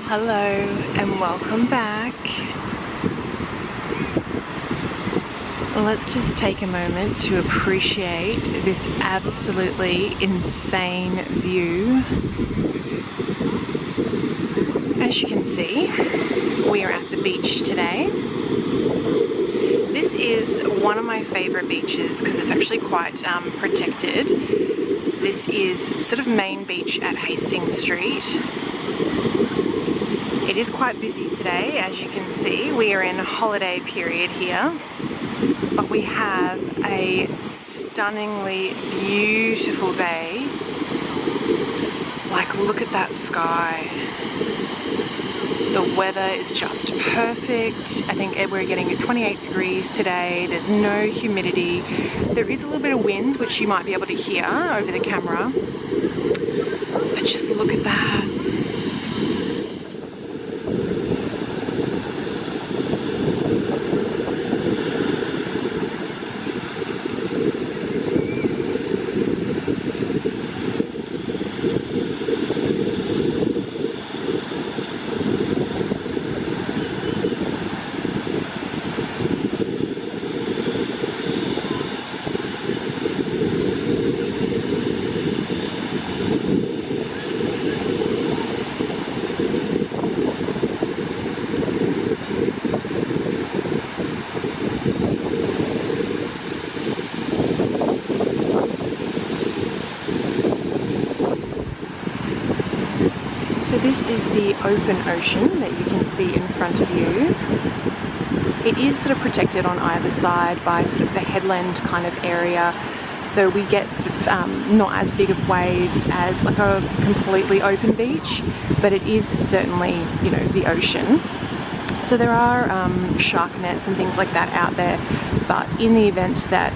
Hello and welcome back. Let's just take a moment to appreciate this absolutely insane view. As you can see, we are at the beach today. This is one of my favorite beaches because it's actually quite protected. This is sort of main beach at Hastings Street. It is quite busy today, as you can see. We are in a holiday period here, but we have a stunningly beautiful day. Like, look at that sky. The weather is just perfect. I think we're getting 28 degrees today. There's no humidity. There is a little bit of wind, which you might be able to hear over the camera. But just look at that. So this is the open ocean that you can see in front of you. It is sort of protected on either side by sort of the headland kind of area. So we get sort of not as big of waves as like a completely open beach, but it is certainly, you know, the ocean. So there are shark nets and things like that out there, but in the event that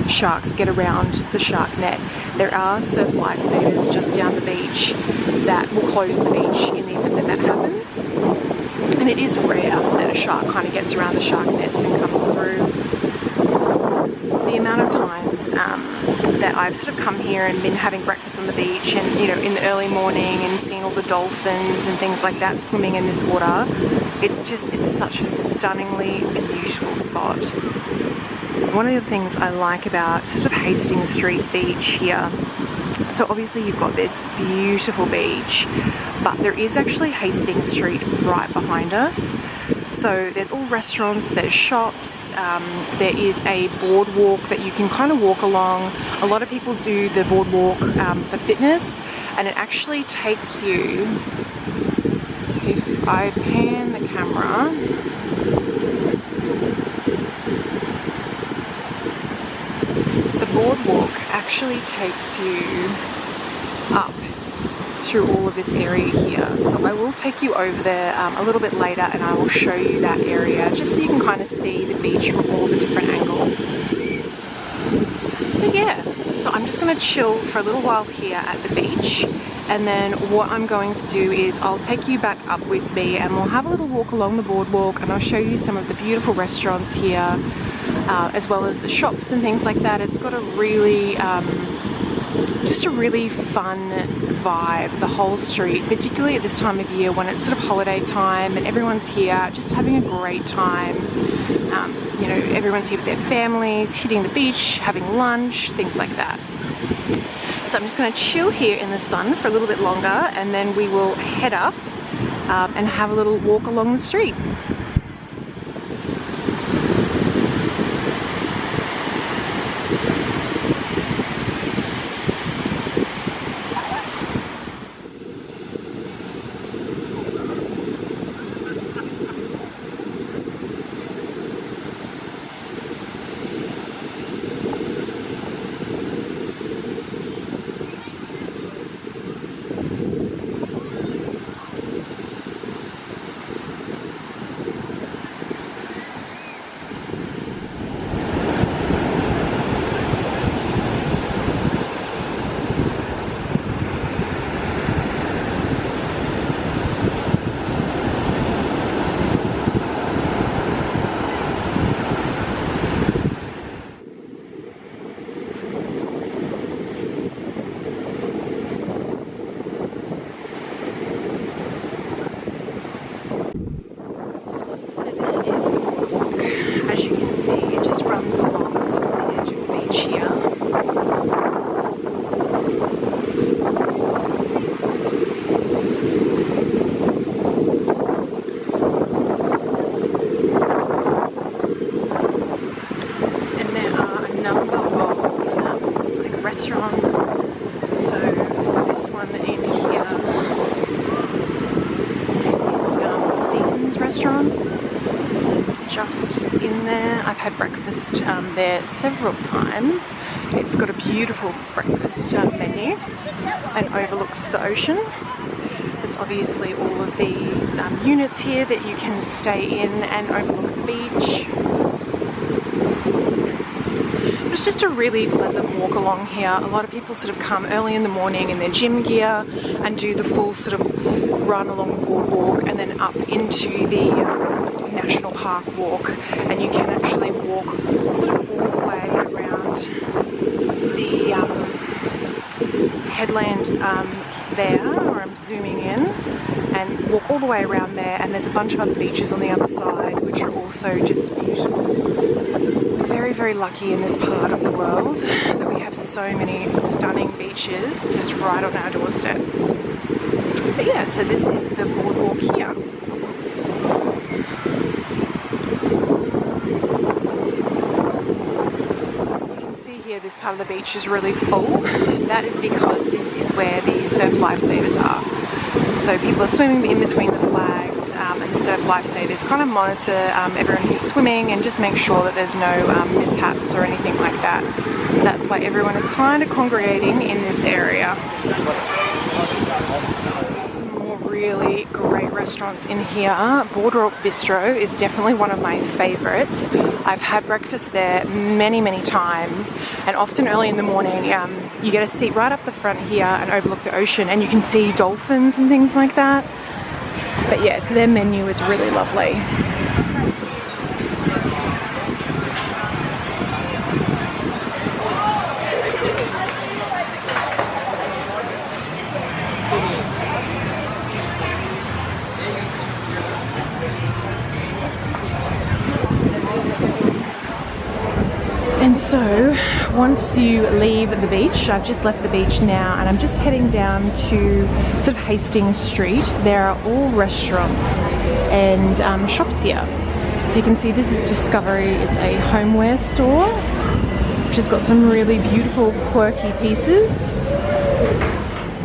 sharks get around the shark net, there are surf lifesavers just down the beach that will close the beach in the event that that happens. And it is rare that a shark kind of gets around the shark nets and comes through. The amount of times that I've sort of come here and been having breakfast on the beach and, you know, in the early morning and seeing all the dolphins and things like that swimming in this water, it's such a stunningly beautiful spot. One of the things I like about sort of Hastings Street Beach here, so obviously you've got this beautiful beach, but there is actually Hastings Street right behind us. So there's all restaurants, there's shops, there is a boardwalk that you can kind of walk along. A lot of people do the boardwalk for fitness, and it actually takes you, if I pan the camera, the boardwalk actually takes you up through all of this area here. So I will take you over there a little bit later and I will show you that area just so you can kind of see the beach from all the different angles. But yeah, so I'm just going to chill for a little while here at the beach, and then what I'm going to do is I'll take you back up with me and we'll have a little walk along the boardwalk, and I'll show you some of the beautiful restaurants here, as well as the shops and things like that. It's got a really just a really fun vibe, the whole street, particularly at this time of year when it's sort of holiday time and everyone's here just having a great time. You know, everyone's here with their families, hitting the beach, having lunch, things like that. So I'm just going to chill here in the sun for a little bit longer, and then we will head up and have a little walk along the street. restaurant just in there. I've had breakfast there several times. It's got a beautiful breakfast menu and overlooks the ocean. There's obviously all of these units here that you can stay in and overlook the beach. But it's just a really pleasant walk along here. A lot of people sort of come early in the morning in their gym gear and do the full sort of run along the boardwalk and then up into the National Park walk, and you can actually walk sort of all the way around the headland there, where I'm zooming in, and walk all the way around there, and there's a bunch of other beaches on the other side which are also just beautiful. We're very, very lucky in this part of the world that we have so many stunning beaches just right on our doorstep. But yeah, so this is the boardwalk here. Here, this part of the beach is really full. That is because this is where the surf lifesavers are. So people are swimming in between the flags, and the surf lifesavers kind of monitor everyone who's swimming and just make sure that there's no mishaps or anything like that. That's why everyone is kind of congregating in this area. Really great restaurants in here. Boardwalk Bistro is definitely one of my favorites. I've had breakfast there many, many times, and often early in the morning you get a seat right up the front here and overlook the ocean, and you can see dolphins and things like that. But yeah, so their menu is really lovely. And so once you leave the beach, I've just left the beach now and I'm just heading down to sort of Hastings Street. There are all restaurants and shops here. So you can see this is Discovery. It's a homeware store which has got some really beautiful quirky pieces.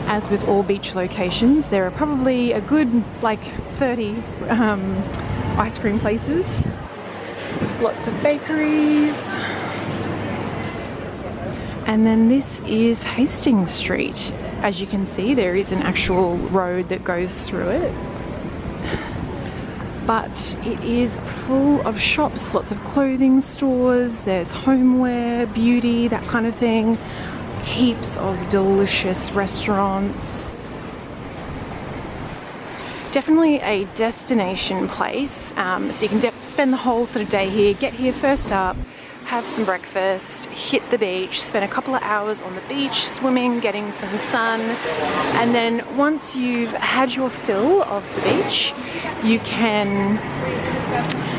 As with all beach locations, there are probably a good like 30 ice cream places. Lots of bakeries. And then this is Hastings Street. As you can see, there is an actual road that goes through it. But it is full of shops, lots of clothing stores, there's homeware, beauty, that kind of thing. Heaps of delicious restaurants. Definitely a destination place. So you can spend the whole sort of day here, get here first up, have some breakfast, hit the beach, spend a couple of hours on the beach swimming, getting some sun, and then once you've had your fill of the beach, you can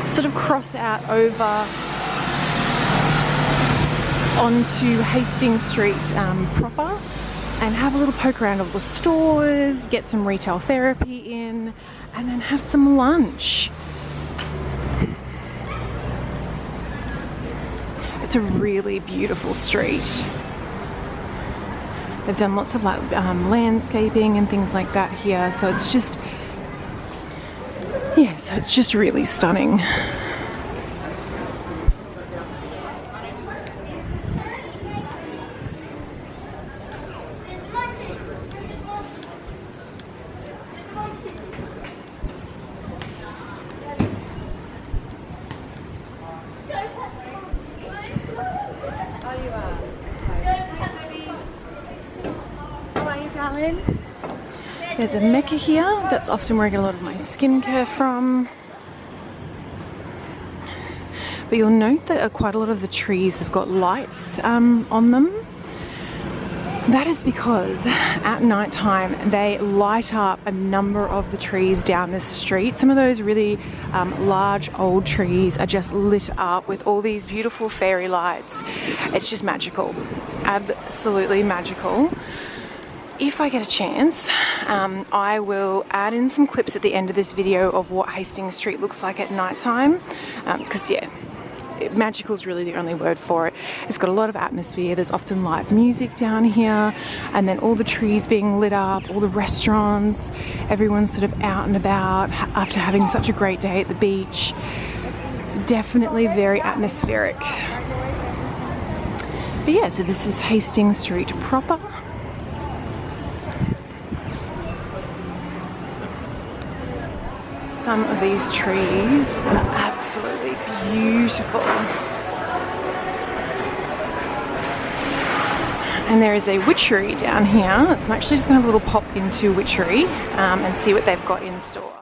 sort of cross out over onto Hastings Street proper and have a little poke around all the stores, get some retail therapy in, and then have some lunch. It's a really beautiful street. They've done lots of like landscaping and things like that here, so it's just, yeah, so it's just really stunning. There's a Mecca here. That's often where I get a lot of my skincare from. But you'll note that quite a lot of the trees have got lights on them. That is because at night time they light up a number of the trees down this street. Some of those really large old trees are just lit up with all these beautiful fairy lights. It's just magical, absolutely magical. If I get a chance, I will add in some clips at the end of this video of what Hastings Street looks like at night time, because yeah, magical is really the only word for it. It's got a lot of atmosphere. There's often live music down here, and then all the trees being lit up, all the restaurants, everyone's sort of out and about after having such a great day at the beach. Definitely very atmospheric. But yeah, so this is Hastings Street proper. Some of these trees are absolutely beautiful. And there is a witchery down here. So I'm actually just going to have a little pop into witchery and see what they've got in store.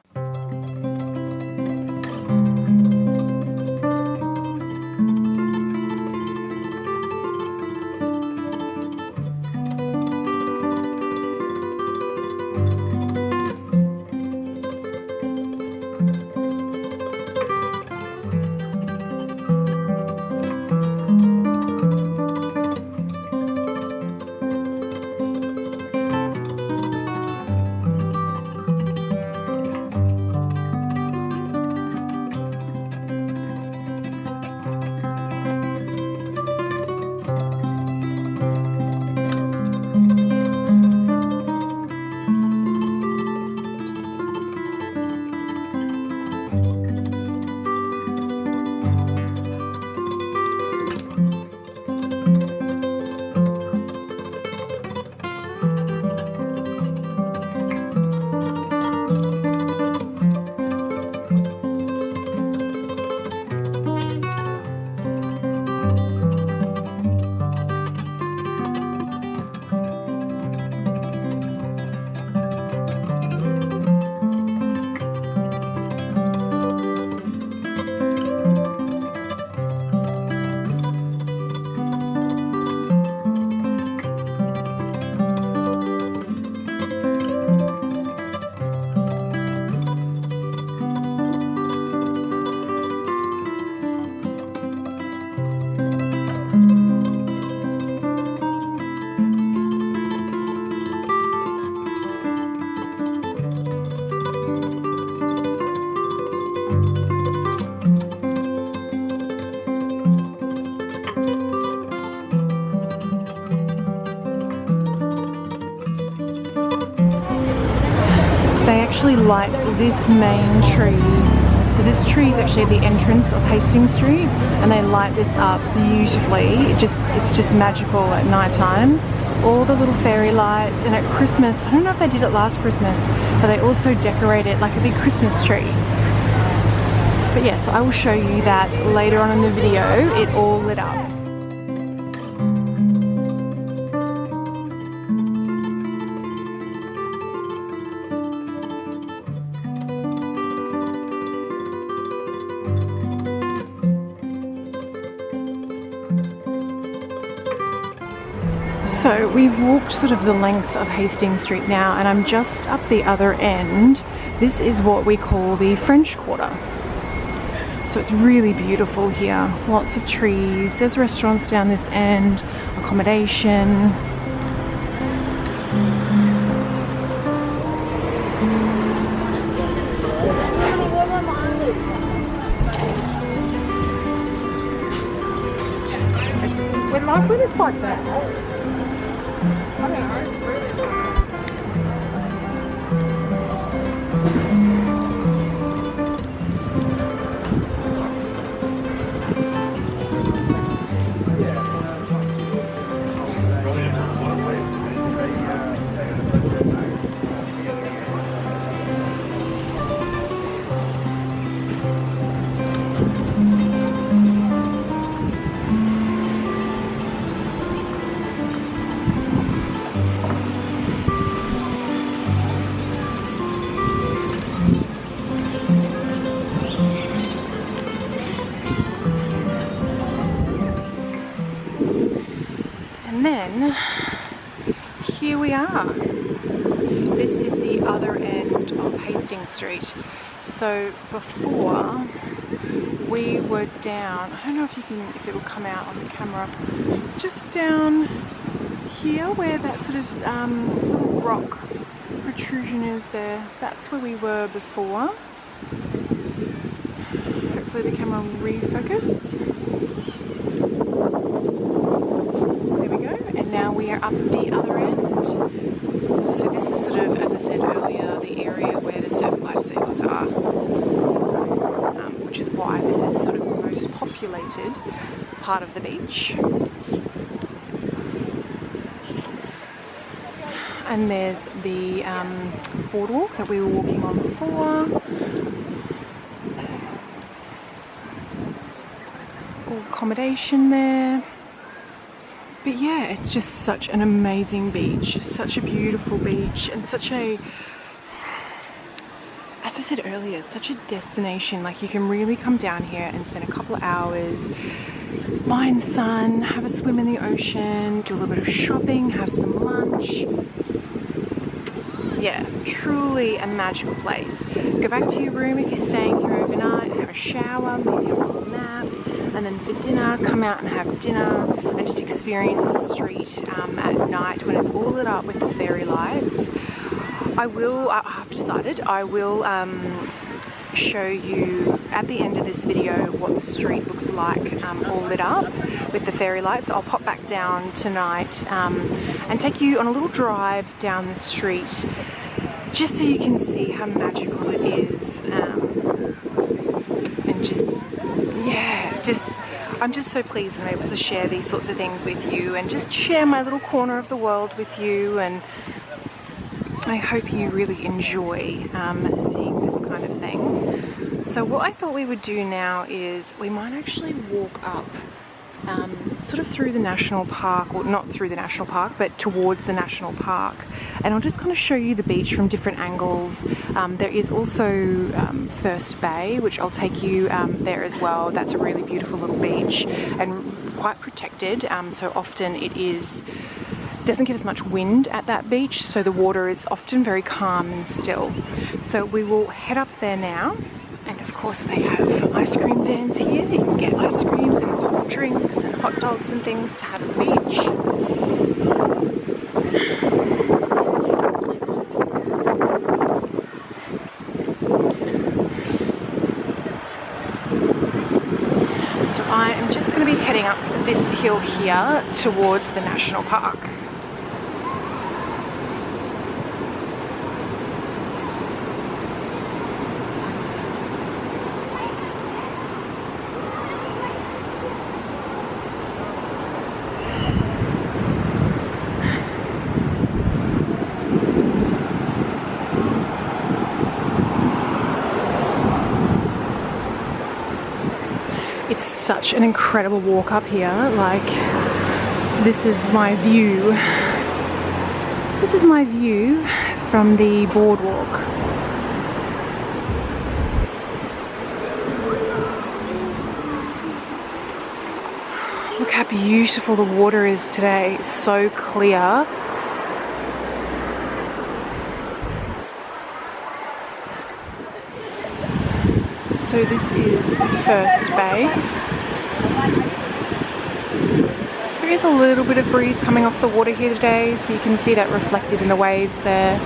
Actually light this main tree. So this tree is actually at the entrance of Hastings Street, and they light this up beautifully. It's just magical at night time. All the little fairy lights, and at Christmas, I don't know if they did it last Christmas, but they also decorate it like a big Christmas tree. But yeah, so I will show you that later on in the video, it all lit up. So we've walked sort of the length of Hastings Street now, and I'm just up the other end. This is what we call the French Quarter. So it's really beautiful here. Lots of trees. There's restaurants down this end, accommodation. It's like that. And then here we are. This is the other end of Hastings Street. So before we were down, I don't know if it will come out on the camera, just down here where that sort of little rock protrusion is there. That's where we were before. Hopefully the camera will refocus. up the other end. So this is sort of, as I said earlier, the area where the surf lifesavers are, which is why this is sort of the most populated part of the beach. And there's the boardwalk that we were walking on before. All accommodation there. But yeah, it's just such an amazing beach, such a beautiful beach, and such a, as I said earlier, such a destination. Like, you can really come down here and spend a couple of hours, lie in the sun, have a swim in the ocean, do a little bit of shopping, have some lunch. Yeah, truly a magical place. Go back to your room if you're staying here overnight, have a shower, maybe have a little nap, and then for dinner, come out and have dinner and just experience the street at night when it's all lit up with the fairy lights. I've decided I will show you at the end of this video what the street looks like all lit up with the fairy lights. So I'll pop back down tonight and take you on a little drive down the street just so you can see how magical it is, and just, yeah, I'm just so pleased I'm able to share these sorts of things with you and just share my little corner of the world with you, and I hope you really enjoy seeing this kind of thing. So what I thought we would do now is we might actually walk up sort of through the national park, or not through the national park, but towards the national park, and I'll just kind of show you the beach from different angles. There is also First Bay, which I'll take you there as well. That's a really beautiful little beach and quite protected, so often it doesn't get as much wind at that beach, so the water is often very calm and still. So we will head up there now, and of course they have ice cream vans here. You can get ice creams and cold drinks and hot dogs and things to have at the beach. So I am just going to be heading up this hill here towards the national park. It's such an incredible walk up here. Like, this is my view. This is my view from the boardwalk. Look how beautiful the water is today. It's so clear. So this is First Bay. There is a little bit of breeze coming off the water here today, so you can see that reflected in the waves there.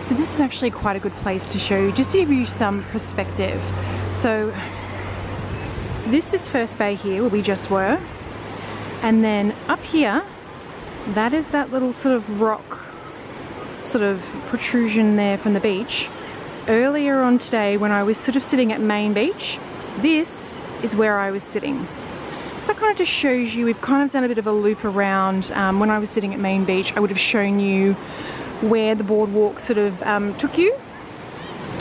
So this is actually quite a good place to show you, just to give you some perspective. So this is First Bay here, where we just were. And then up here, that is that little sort of rock sort of protrusion there from the beach. Earlier on today, when I was sort of sitting at Main Beach, this is where I was sitting. So it kind of just shows you, we've kind of done a bit of a loop around. When I was sitting at Main Beach, I would have shown you where the boardwalk sort of took you.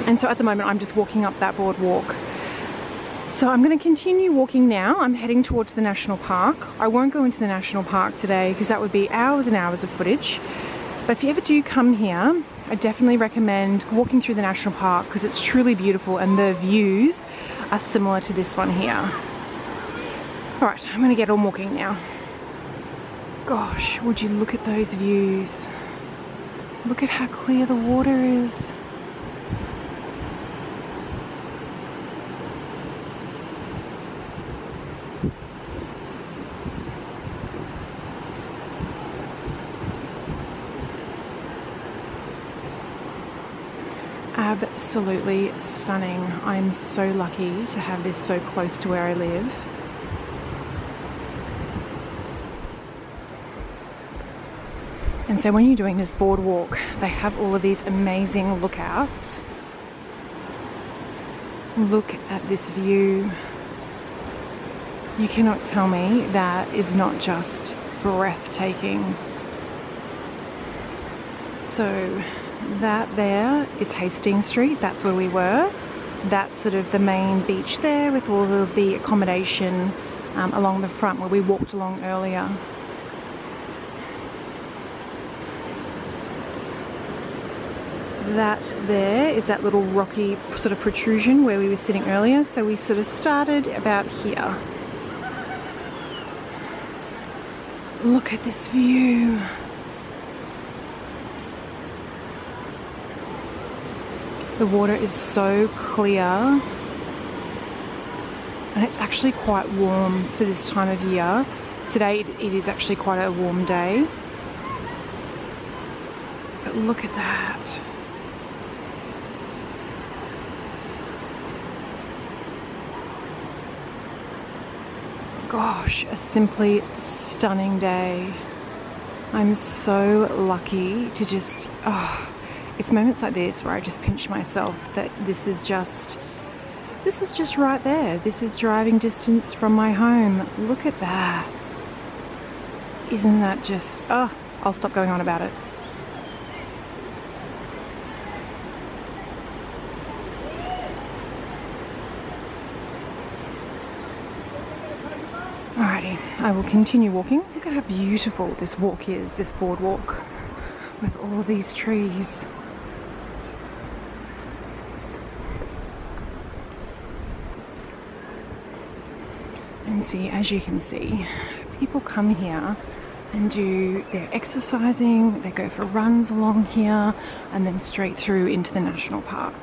And so at the moment, I'm just walking up that boardwalk. So I'm going to continue walking now. I'm heading towards the national park. I won't go into the national park today because that would be hours and hours of footage. But if you ever do come here, I definitely recommend walking through the national park because it's truly beautiful and the views are similar to this one here. All right, I'm going to get on walking now. Gosh, would you look at those views? Look at how clear the water is. Absolutely stunning. I'm so lucky to have this so close to where I live. And so when you're doing this boardwalk, they have all of these amazing lookouts. Look at this view. You cannot tell me that is not just breathtaking. So that there is Hastings Street, that's where we were. That's sort of the main beach there with all of the accommodation along the front where we walked along earlier. That there is that little rocky sort of protrusion where we were sitting earlier. So we sort of started about here. Look at this view. The water is so clear and it's actually quite warm for this time of year. Today it is actually quite a warm day. But look at that. Gosh, a simply stunning day. I'm so lucky to just, it's moments like this where I just pinch myself that this is just right there. This is driving distance from my home. Look at that. Isn't that just, I'll stop going on about it. Alrighty, I will continue walking. Look at how beautiful this walk is, this boardwalk, with all these trees. And see, as you can see, people come here and do their exercising, they go for runs along here, and then straight through into the national park.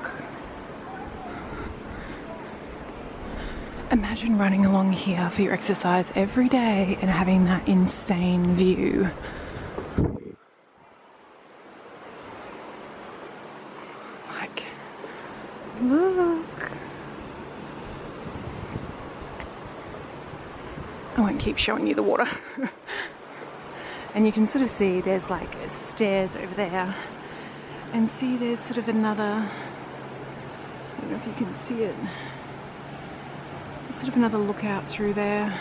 Imagine running along here for your exercise every day and having that insane view. Like, look. I won't keep showing you the water. And you can sort of see there's like stairs over there. And see there's sort of another, I don't know if you can see it. Sort of another lookout through there.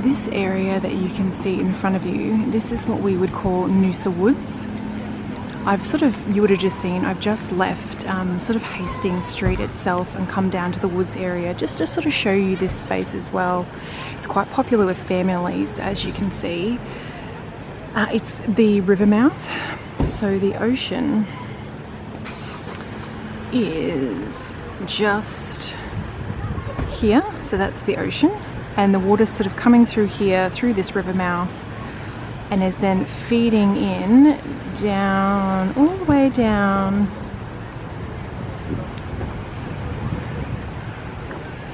this area that you can see in front of you, this is what we would call Noosa Woods. You would have just seen, I've just left sort of Hastings Street itself and come down to the woods area just to sort of show you this space as well. It's quite popular with families, as you can see. It's the river mouth, so the ocean is just here, so that's the ocean, and the water's sort of coming through here, through this river mouth, and is then feeding in down, all the way down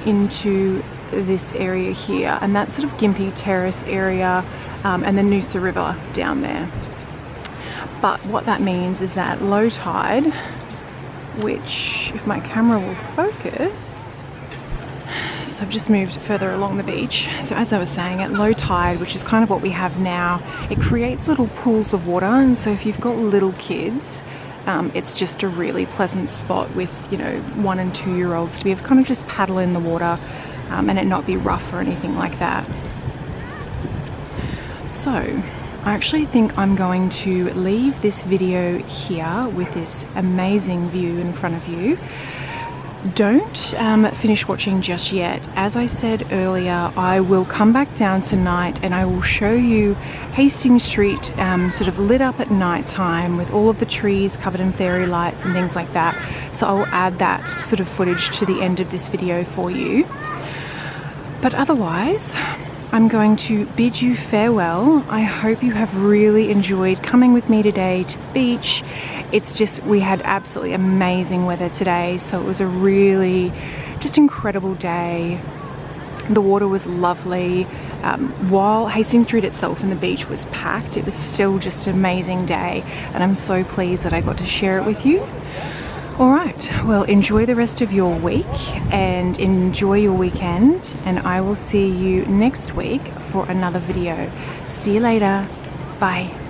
into this area here, and that's sort of Gympie Terrace area, and the Noosa River down there. But what that means is that low tide, which if my camera will focus, so I've just moved further along the beach. So as I was saying, at low tide, which is kind of what we have now, it creates little pools of water, and so if you've got little kids, it's just a really pleasant spot with, you know, 1 and 2 year olds to be able to kind of just paddle in the water and it not be rough or anything like that. So I actually think I'm going to leave this video here with this amazing view in front of you. Don't finish watching just yet. As I said earlier, I will come back down tonight and I will show you Hastings Street sort of lit up at night time with all of the trees covered in fairy lights and things like that. So I'll add that sort of footage to the end of this video for you. But otherwise, I'm going to bid you farewell. I hope you have really enjoyed coming with me today to the beach. It's just, we had absolutely amazing weather today, so it was a really just incredible day. The water was lovely. While Hastings Street itself and the beach was packed, it was still just an amazing day, and I'm so pleased that I got to share it with you. Alright, well, enjoy the rest of your week and enjoy your weekend, and I will see you next week for another video. See you later. Bye.